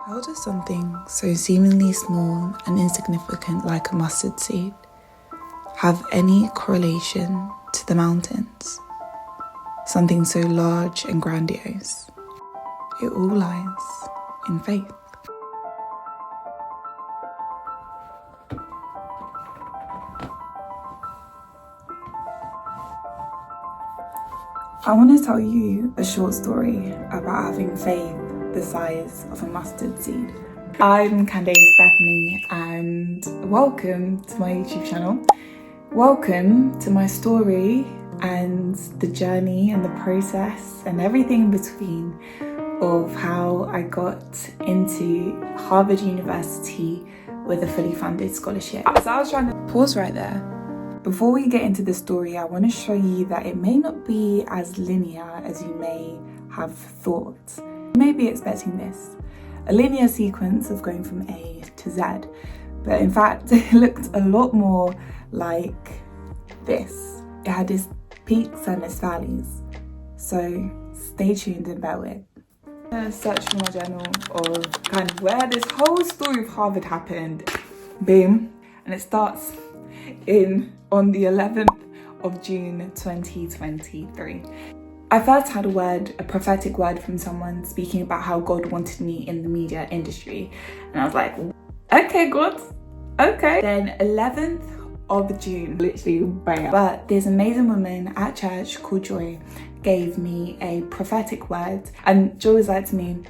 How does something so seemingly small and insignificant like a mustard seed have any correlation to the mountains? Something so large and grandiose. It all lies in faith. I want to tell you a short story about having faith the size of a mustard seed. I'm Candace Bethany and welcome to my YouTube channel. Welcome to my story and the journey and the process and everything in between of how I got into Harvard University with a fully funded scholarship. So I was trying to pause right there. Before we get into the story, I want to show you that it may not be as linear as you may have thought. You may be expecting this, a linear sequence of going from A to Z, but in fact it looked a lot more like this. It had its peaks and its valleys, so stay tuned and bear with. I'm going to search for my journal of kind of where this whole story of Harvard happened. Boom. And it starts on the 11th of June 2023. I first had a prophetic word from someone speaking about how God wanted me in the media industry. And I was like, okay, God, okay. Then 11th of June, literally, bam. But this amazing woman at church called Joy gave me a prophetic word. And Joy was like to me,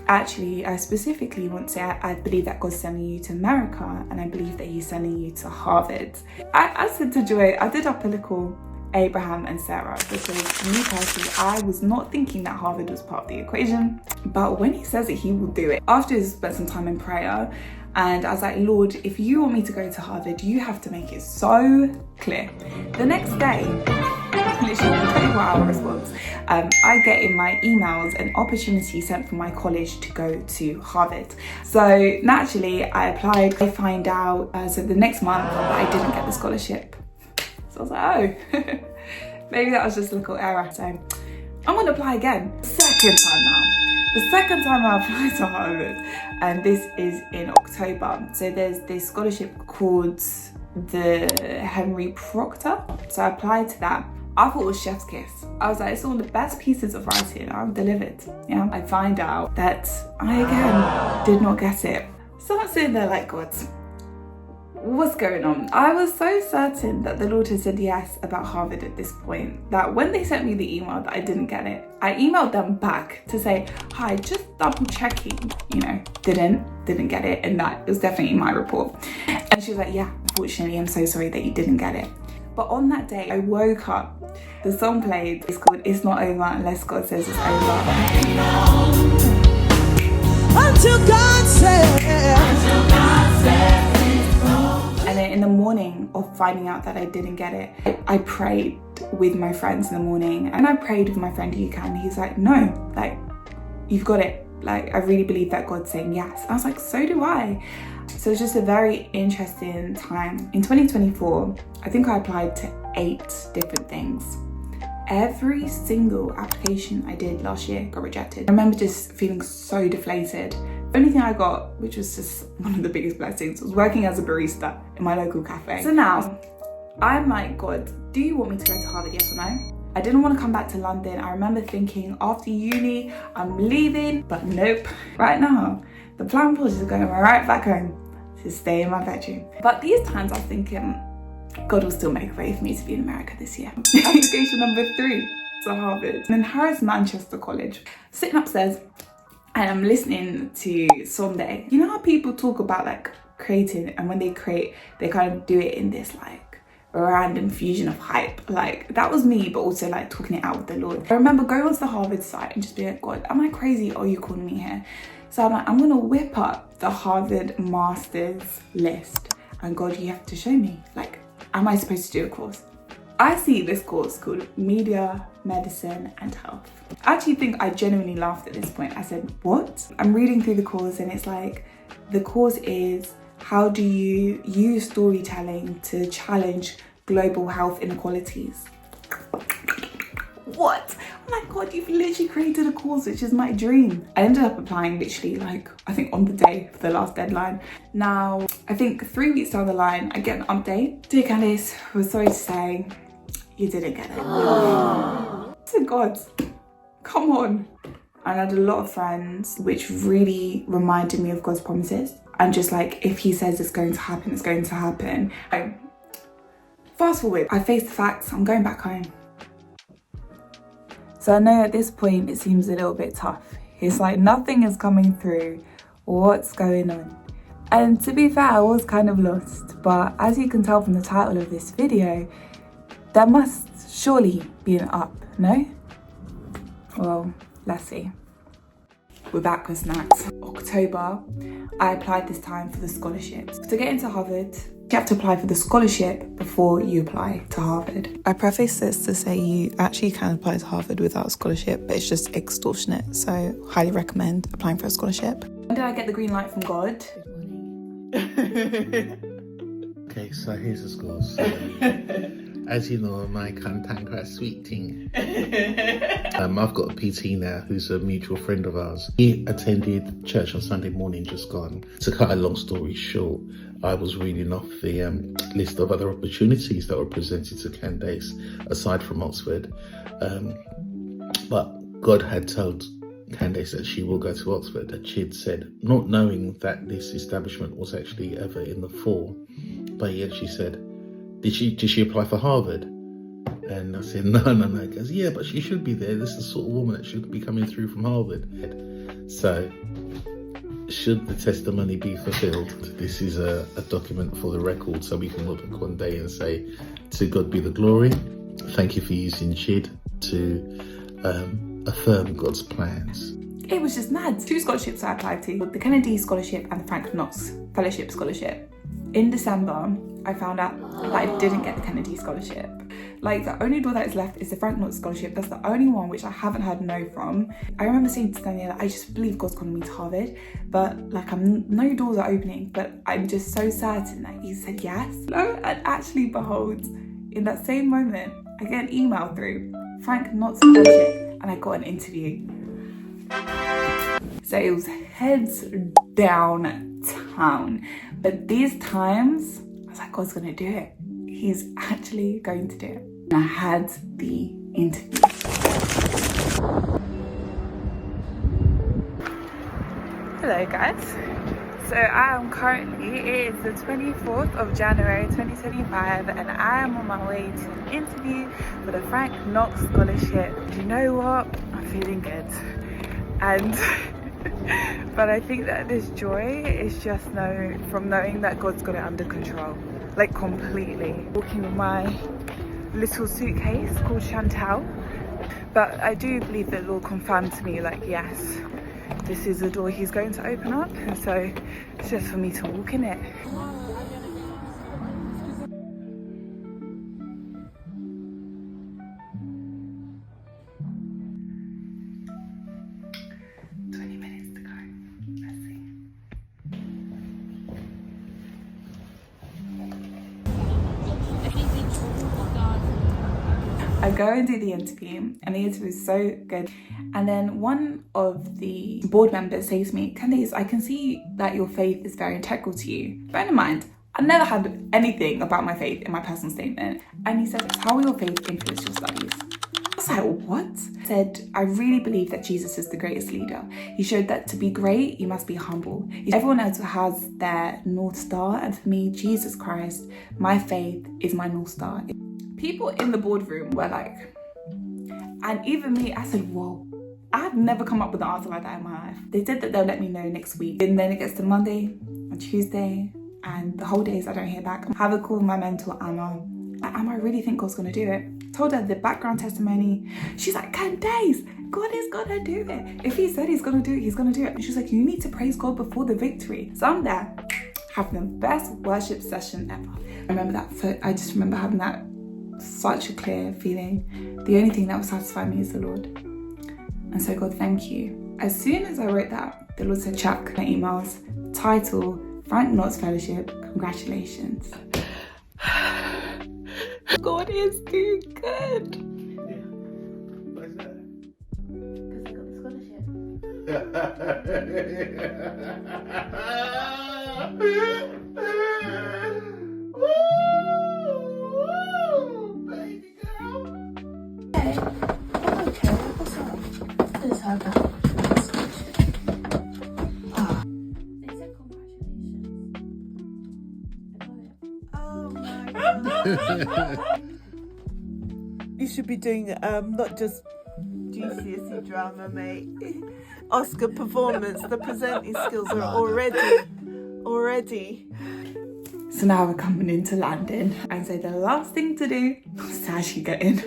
actually, I specifically want to say, I believe that God's sending you to America and I believe that he's sending you to Harvard. I said to Joy, I did up a little Abraham and Sarah, because me personally, I was not thinking that Harvard was part of the equation, but when he says it, he will do it. After I spent some time in prayer, and I was like, Lord, if you want me to go to Harvard, you have to make it so clear. The next day, literally a 24-hour response, I get in my emails an opportunity sent from my college to go to Harvard. So naturally, I applied. I find out, so the next month, that I didn't get the scholarship. So I was like, oh, maybe that was just a little error. So I'm gonna apply again. Second time now. The second time I applied to Harvard, and this is in October. So there's this scholarship called the Henry Proctor. So I applied to that. I thought it was chef's kiss. I was like, it's all the best pieces of writing I've delivered. Yeah. I find out that I again did not get it. So I'm sitting there like, God, what's going on? I was so certain that the Lord had said yes about Harvard at this point that when they sent me the email that I didn't get it, I emailed them back to say, hi, just double checking, didn't get it, and that was definitely my report. And she was like, yeah, unfortunately, I'm so sorry that you didn't get it. But on that day, I woke up, the song played, it's called It's Not Over Unless God Says It's Over. Until God says. And then in the morning of finding out that I didn't get it, I prayed with my friends in the morning. And I prayed with my friend Yukan. He's like, no, like, you've got it. Like, I really believe that God's saying yes. I was like, so do I. So it's just a very interesting time. In 2024, I think I applied to 8 different things. Every single application I did last year got rejected. I remember just feeling so deflated. The only thing I got, which was just one of the biggest blessings, was working as a barista in my local cafe. So now, I'm like, God, do you want me to go to Harvard, yes or no? I didn't want to come back to London. I remember thinking after uni, I'm leaving, but nope. Right now, the plan was just going right back home to stay in my bedroom. But these times I was thinking, God will still make a way for me to be in America this year. Application number 3 to Harvard. I'm in Harris Manchester College, sitting upstairs, and I'm listening to Sunday. You know how people talk about like creating, and when they create, they kind of do it in this like random fusion of hype. Like that was me, but also like talking it out with the Lord. I remember going onto the Harvard site and just being like, God, am I crazy or are you calling me here? So I'm like, I'm gonna whip up the Harvard Masters list. And God, you have to show me, like, am I supposed to do a course? I see this course called Media, Medicine and Health. I actually think I genuinely laughed at this point. I said, what? I'm reading through the course and it's like, the course is how do you use storytelling to challenge global health inequalities? what? Oh my God, you've literally created a course, which is my dream. I ended up applying literally like, I think on the day of the last deadline. Now, I think 3 weeks down the line, I get an update. Dear Candice, we're sorry to say, you didn't get it. Oh. So God, come on. I had a lot of friends, which really reminded me of God's promises. And just like, if he says it's going to happen, it's going to happen. Fast forward, I face the facts, I'm going back home. So I know at this point, it seems a little bit tough. It's like nothing is coming through. What's going on? And to be fair, I was kind of lost. But as you can tell from the title of this video, there must surely be an up, no? Well, let's see. We're back with snacks. October, I applied this time for the scholarships. To get into Harvard, you have to apply for the scholarship before you apply to Harvard. I preface this to say you actually can apply to Harvard without a scholarship, but it's just extortionate. So highly recommend applying for a scholarship. When did I get the green light from God? Good morning. Okay, so here's the scores. As you know, my cantankerous sweet thing. I've got a PT now who's a mutual friend of ours. He attended church on Sunday morning, just gone. To cut a long story short, I was reading off the list of other opportunities that were presented to candidates aside from Oxford. But God had told Candice that she will go to Oxford, that she'd said, not knowing that this establishment was actually ever in the fall. But yet she said, did she apply for Harvard? And I said, no. He goes, yeah, but she should be there. This is the sort of woman that should be coming through from Harvard. So, should the testimony be fulfilled, this is a document for the record, so we can look back one day and say, to God be the glory. Thank you for using Chid to affirm God's plans. It was just mad. 2 scholarships I applied to, the Kennedy Scholarship and the Frank Knox Fellowship Scholarship. In December, I found out that I didn't get the Kennedy Scholarship. Like, the only door that is left is the Frank Knox Scholarship. That's the only one which I haven't heard no from. I remember saying to Danielle, I just believe God's calling me to Harvard, but like, no doors are opening, but I'm just so certain that he said yes. Lo and actually behold, in that same moment, I get an email through Frank Knox Fellowship and I got an interview. So it was heads downtown. But these times, I was like, God's gonna do it. He's actually going to do it. And I had the interview. Hello guys. So I am currently, it is the 24th of January 2025 and I am on my way to an interview for the Frank Knox Scholarship. Do you know what? I'm feeling good. And but I think that this joy is just from knowing that God's got it under control, like completely. Walking with my little suitcase called Chantal, but I do believe that the Lord confirmed to me, like, yes, this is the door he's going to open up, and so it's just for me to walk in it. I go and do the interview and the interview is so good, and then one of the board members says to me, Candice, I can see that your faith is very integral to you. Bear in mind, I never had anything about my faith in my personal statement, and he said, how will your faith influence your studies? I was like, what? He said, I really believe that Jesus is the greatest leader. He showed that to be great, you must be humble. Everyone else has their North Star, and for me, Jesus Christ, my faith is my North Star. People in the boardroom were like, and even me, I said, whoa, I've never come up with an answer like that in my life. They said that they'll let me know next week. And then it gets to Monday and Tuesday, and the whole days I don't hear back. I have a call with my mentor, Amma. I really think God's gonna do it. Told her the background testimony. She's like, Candice, God is gonna do it. If he said he's gonna do it, he's gonna do it. And she's like, you need to praise God before the victory. So I'm there, having the best worship session ever. I just remember having that such a clear feeling. The only thing that will satisfy me is the Lord. And so God, thank you. As soon as I wrote that, the Lord said, check my emails, title, Frank Knox Fellowship, congratulations. God is too good. Baby girl. Okay, what's up? There's her back. They said congratulations. Oh my god. You should be doing not just GCSE drama, mate. Oscar performance. The presenting skills are already. So now we're coming into London, and so the last thing to do is to actually get in.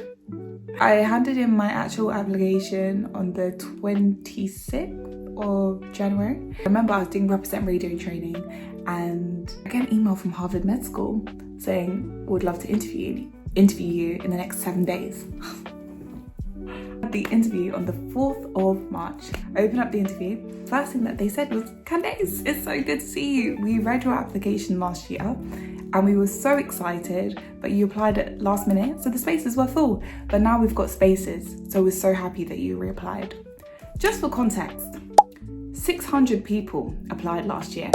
I handed in my actual application on the 26th of January. I remember I was doing Represent Radio training, and I get an email from Harvard Med School saying, would love to interview you in the next 7 days. The interview on the 4th of March. I opened up the interview. First thing that they said was, Candace, it's so good to see you. We read your application last year and we were so excited, but you applied at last minute, so the spaces were full. But now we've got spaces, so we're so happy that you reapplied. Just for context, 600 people applied last year.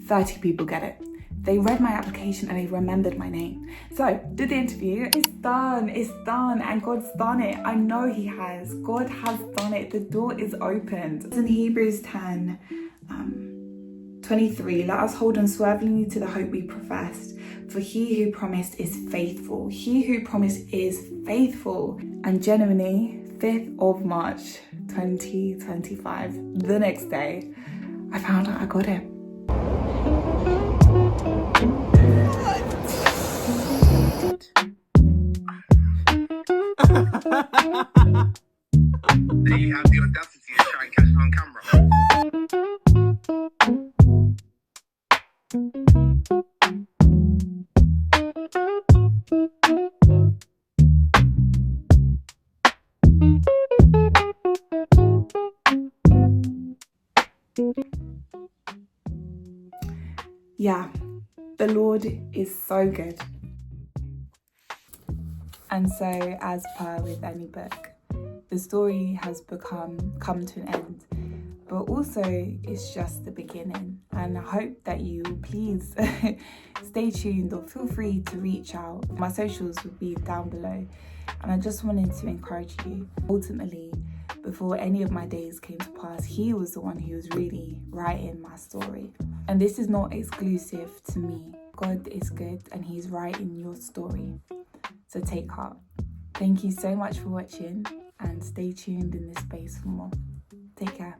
30 people get it. They read my application and they remembered my name. So, did the interview. It's done, and God's done it. I know He has. God has done it. The door is opened. It's in Hebrews 10, 23. Let us hold unswervingly to the hope we professed. For He who promised is faithful. He who promised is faithful. And genuinely, 5th of March, 2025, the next day, I found out I got it. Then you have the audacity to try and catch it on camera. Yeah, the Lord is so good. And so, as per with any book, the story has come to an end, but also it's just the beginning. And I hope that you please stay tuned or feel free to reach out. My socials will be down below. And I just wanted to encourage you. Ultimately, before any of my days came to pass, He was the one who was really writing my story. And this is not exclusive to me. God is good and He's writing your story. So take heart. Thank you so much for watching and stay tuned in this space for more. Take care.